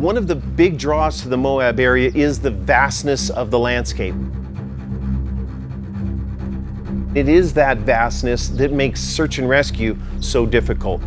One of the big draws to the Moab area is the vastness of the landscape. It is that vastness that makes search and rescue so difficult.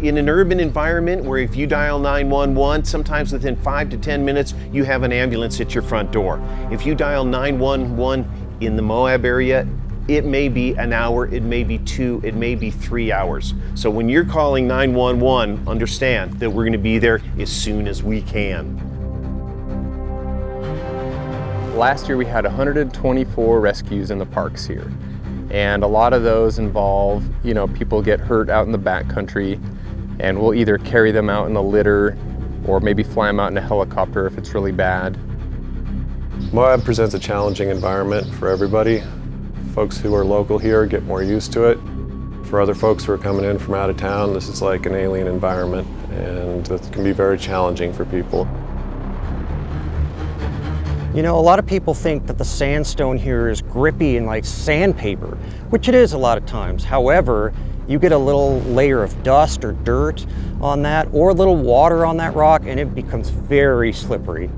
In an urban environment where if you dial 911, sometimes within 5 to 10 minutes, you have an ambulance at your front door. If you dial 911 in the Moab area, it may be an hour, it may be 2, it may be 3 hours. So when you're calling 911, understand that we're going to be there as soon as we can. Last year we had 124 rescues in the parks here. And a lot of those involve, people get hurt out in the backcountry, and we'll either carry them out in a litter or maybe fly them out in a helicopter if it's really bad. Moab presents a challenging environment for everybody. Folks who are local here get more used to it. For other folks who are coming in from out of town, this is like an alien environment, and it can be very challenging for people. A lot of people think that the sandstone here is grippy and like sandpaper, which it is a lot of times. However, you get a little layer of dust or dirt on that, or a little water on that rock, and it becomes very slippery.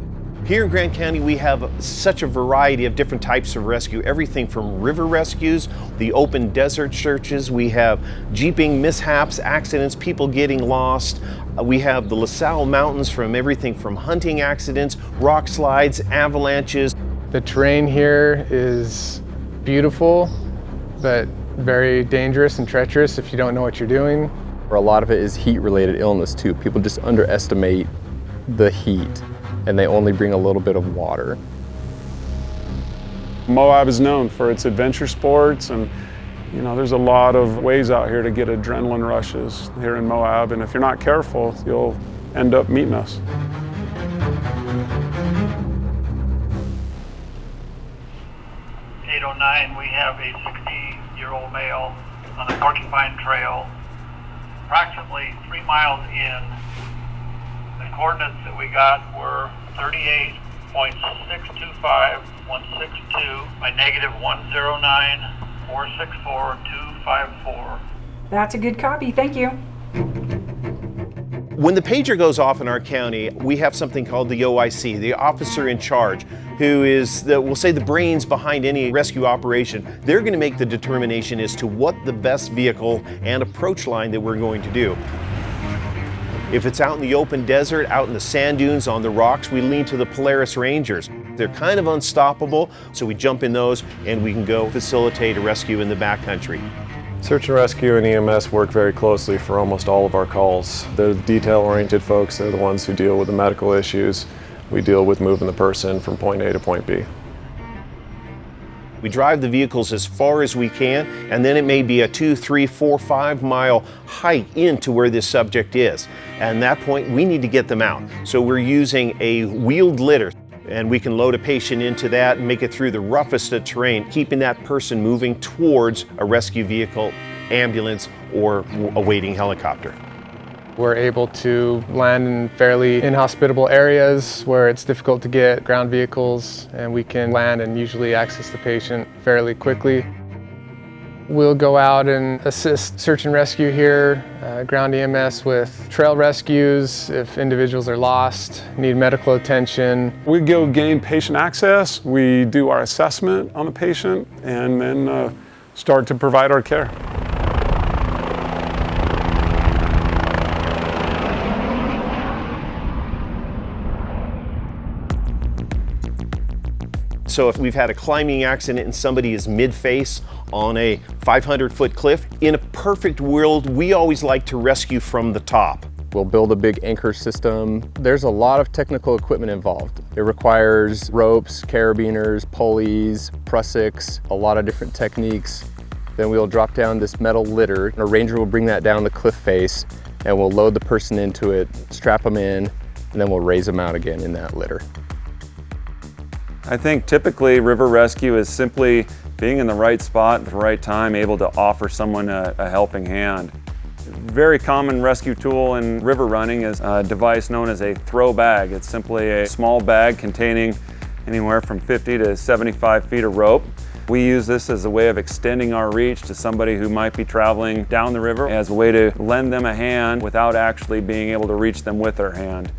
Here in Grant County, we have such a variety of different types of rescue, everything from river rescues, the open desert searches, we have jeeping mishaps, accidents, people getting lost. We have the LaSalle Mountains, from everything from hunting accidents, rock slides, avalanches. The terrain here is beautiful, but very dangerous and treacherous if you don't know what you're doing. A lot of it is heat-related illness too. People just underestimate the heat, and they only bring a little bit of water. Moab is known for its adventure sports, and there's a lot of ways out here to get adrenaline rushes here in Moab, and if you're not careful, you'll end up meeting us. We have a 60-year-old male on the Porcupine Trail, approximately 3 miles in. The coordinates that we got were 38.625.162 by -109.464.254. That's a good copy, thank you. When the pager goes off in our county, we have something called the OIC, the officer in charge, who is, we'll say, the brains behind any rescue operation. They're going to make the determination as to what the best vehicle and approach line that we're going to do. If it's out in the open desert, out in the sand dunes, on the rocks, we lean to the Polaris Rangers. They're kind of unstoppable, so we jump in those and we can go facilitate a rescue in the backcountry. Search and rescue and EMS work very closely for almost all of our calls. They're the detail-oriented folks. They're the ones who deal with the medical issues. We deal with moving the person from point A to point B. We drive the vehicles as far as we can, and then it may be a 2, 3, 4, 5 mile hike into where this subject is. And at that point, we need to get them out. So we're using a wheeled litter, and we can load a patient into that and make it through the roughest of terrain, keeping that person moving towards a rescue vehicle, ambulance, or a waiting helicopter. We're able to land in fairly inhospitable areas where it's difficult to get ground vehicles, and we can land and usually access the patient fairly quickly. We'll go out and assist search and rescue here, ground EMS with trail rescues if individuals are lost, need medical attention. We go gain patient access, we do our assessment on the patient, and then start to provide our care. So if we've had a climbing accident and somebody is mid-face on a 500-foot cliff, in a perfect world, we always like to rescue from the top. We'll build a big anchor system. There's a lot of technical equipment involved. It requires ropes, carabiners, pulleys, prussics, a lot of different techniques. Then we'll drop down this metal litter, and a ranger will bring that down the cliff face, and we'll load the person into it, strap them in, and then we'll raise them out again in that litter. I think typically river rescue is simply being in the right spot at the right time, able to offer someone a helping hand. A very common rescue tool in river running is a device known as a throw bag. It's simply a small bag containing anywhere from 50 to 75 feet of rope. We use this as a way of extending our reach to somebody who might be traveling down the river, as a way to lend them a hand without actually being able to reach them with their hand.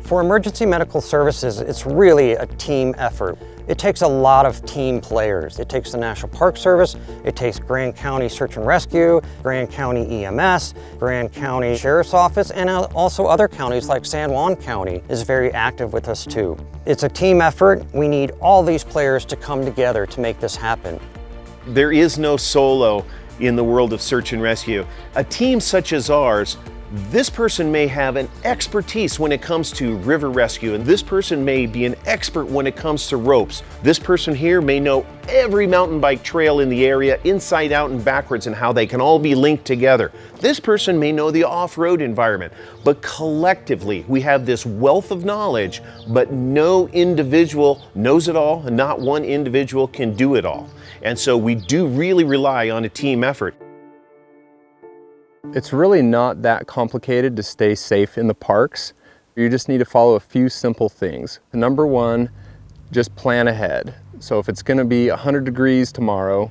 For emergency medical services, it's really a team effort. It takes a lot of team players. It takes the National Park Service, it takes Grand County Search and Rescue, Grand County EMS, Grand County Sheriff's Office, and also other counties like San Juan County is very active with us too. It's a team effort. We need all these players to come together to make this happen. There is no solo in the world of search and rescue. A team such as ours, this person may have an expertise when it comes to river rescue, and this person may be an expert when it comes to ropes. This person here may know every mountain bike trail in the area inside out and backwards and how they can all be linked together. This person may know the off-road environment, but collectively we have this wealth of knowledge, but no individual knows it all, and not one individual can do it all. And so we do really rely on a team effort. It's really not that complicated to stay safe in the parks. You just need to follow a few simple things. Number one, just plan ahead. So if it's going to be 100 degrees tomorrow,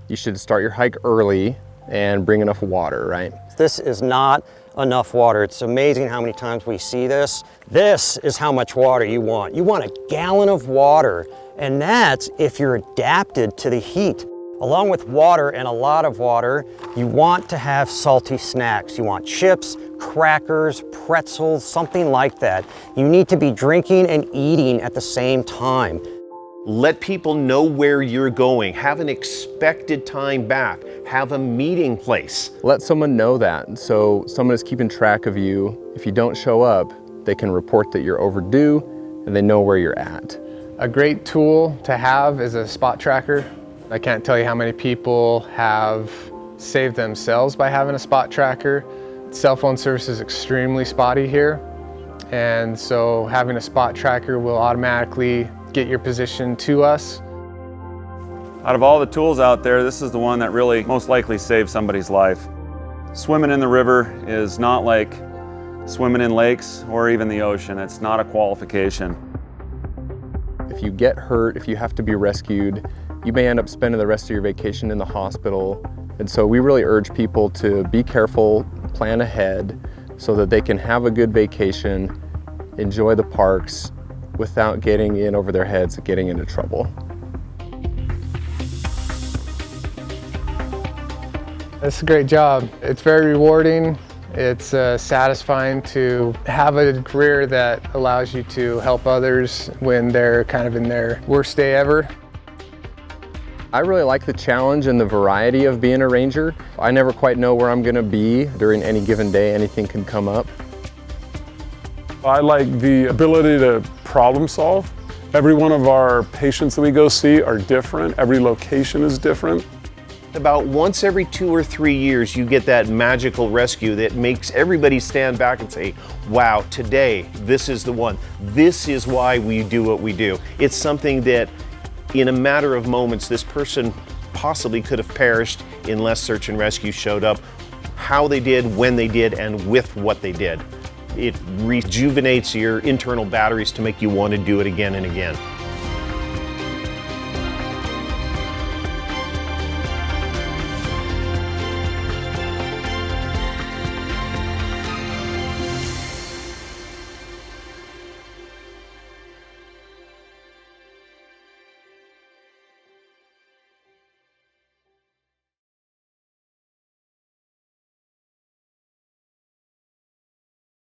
you should start your hike early and bring enough water, right? This is not enough water. It's amazing how many times we see this. This is how much water you want. You want a gallon of water, and that's if you're adapted to the heat. Along with water and a lot of water, you want to have salty snacks. You want chips, crackers, pretzels, something like that. You need to be drinking and eating at the same time. Let people know where you're going. Have an expected time back. Have a meeting place. Let someone know that, so someone is keeping track of you. If you don't show up, they can report that you're overdue and they know where you're at. A great tool to have is a spot tracker. I can't tell you how many people have saved themselves by having a spot tracker. Cell phone service is extremely spotty here, and so having a spot tracker will automatically get your position to us. Out of all the tools out there, this is the one that really most likely saves somebody's life. Swimming in the river is not like swimming in lakes or even the ocean. It's not a qualification. If you get hurt, if you have to be rescued, you may end up spending the rest of your vacation in the hospital. And so we really urge people to be careful, plan ahead, so that they can have a good vacation, enjoy the parks, without getting in over their heads and getting into trouble. It's a great job. It's very rewarding. It's satisfying to have a career that allows you to help others when they're kind of in their worst day ever. I really like the challenge and the variety of being a ranger. I never quite know where I'm going to be during any given day. Anything can come up. I like the ability to problem solve. Every one of our patients that we go see are different. Every location is different. About once every 2 or 3 years, you get that magical rescue that makes everybody stand back and say, wow, today, this is the one. This is why we do what we do. It's something that in a matter of moments, this person possibly could have perished unless search and rescue showed up. How they did, when they did, and with what they did. It rejuvenates your internal batteries to make you want to do it again and again.